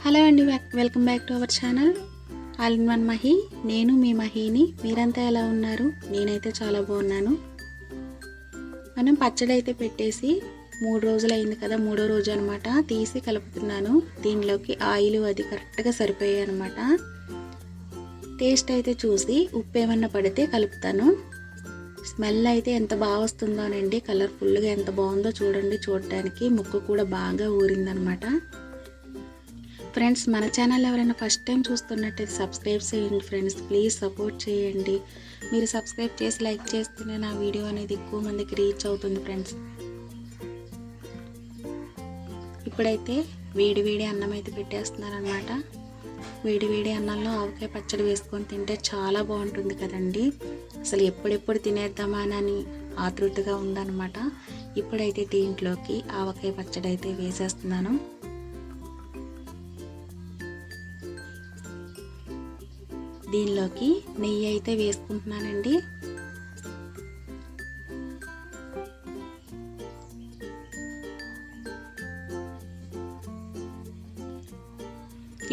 Hello అండి, welcome back to our channel allinonemahi. నేను మీ మహిని. మీరంతా ఎలా ఉన్నారు? నేనైతే చాలా బాగున్నాను. మనం పచ్చడి అయితే పెట్టేసి 3 రోజులు అయింది కదా, 3వ రోజు అన్నమాట. తీసి కలుపుతున్నాను. దీనిలోకి ఆయిల్ అది కరెక్ట్గా సరిపోయాయి అన్నమాట. టేస్ట్ అయితే చూసి ఉప్పు ఏమన్నా పడితే కలుపుతాను. స్మెల్ అయితే ఎంత బాగా వస్తుందోనండి, కలర్ఫుల్గా ఎంత బాగుందో చూడండి. చూడడానికి ముక్కు కూడా బాగా ఊరిందనమాట. ఫ్రెండ్స్, మన ఛానల్ ఎవరైనా ఫస్ట్ టైం చూస్తున్నట్టయితే సబ్స్క్రైబ్ చేయండి ఫ్రెండ్స్. ప్లీజ్ సపోర్ట్ చేయండి. మీరు సబ్స్క్రైబ్ చేసి లైక్ చేస్తేనే నా వీడియో అనేది ఎక్కువ మందికి రీచ్ అవుతుంది ఫ్రెండ్స్. ఇప్పుడైతే వేడి వేడి అన్నం అయితే పెట్టేస్తున్నాను అనమాట. వేడి వేడి అన్నంలో ఆవకాయ పచ్చడి వేసుకొని తింటే చాలా బాగుంటుంది కదండి. అసలు ఎప్పుడెప్పుడు తినేద్దామా అని ఆతృతగా ఉందన్నమాట. ఇప్పుడైతే దీంట్లోకి ఆవకాయ పచ్చడి అయితే వేసేస్తున్నాను. దీనిలోకి నెయ్యి అయితే వేసుకుంటున్నానండి.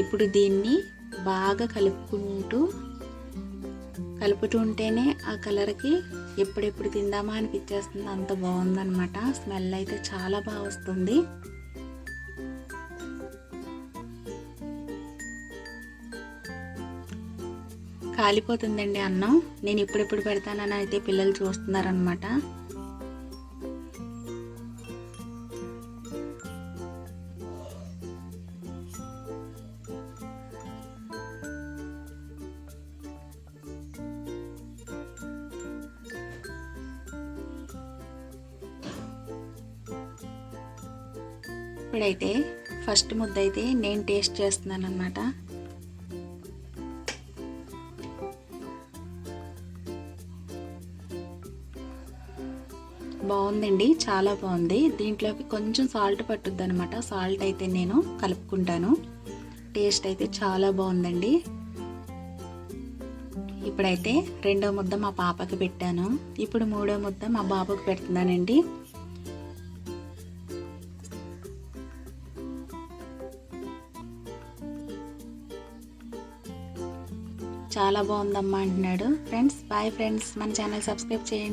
ఇప్పుడు దీన్ని బాగా కలుపుతుంటేనే ఆ కలర్కి ఎప్పుడెప్పుడు తిందామా అనిపించేస్తుంది. అంత బాగుందన్నమాట. స్మెల్ అయితే చాలా బాగా వస్తుంది. కాలిపోతుందండి అన్నం. నేను ఎప్పుడెప్పుడు పెడతానని అయితే పిల్లలు చూస్తున్నారనమాట. ఇప్పుడైతే ఫస్ట్ ముద్ద అయితే నేను టేస్ట్ చేస్తున్నాను అనమాట. బాగుందండి, చాలా బాగుంది. దీంట్లోకి కొంచెం సాల్ట్ పట్టుద్ది అనమాట. సాల్ట్ అయితే నేను కలుపుకుంటాను. టేస్ట్ అయితే చాలా బాగుందండి. ఇప్పుడైతే 2వ ముద్ద మా పాపకి పెట్టాను. ఇప్పుడు 3వ ముద్ద మా బాబుకి పెడుతున్నానండి. చాలా బాగుందమ్మా అంటున్నాడు. Friends, boy friends. మన ఛానల్ సబ్స్క్రైబ్ చేయండి.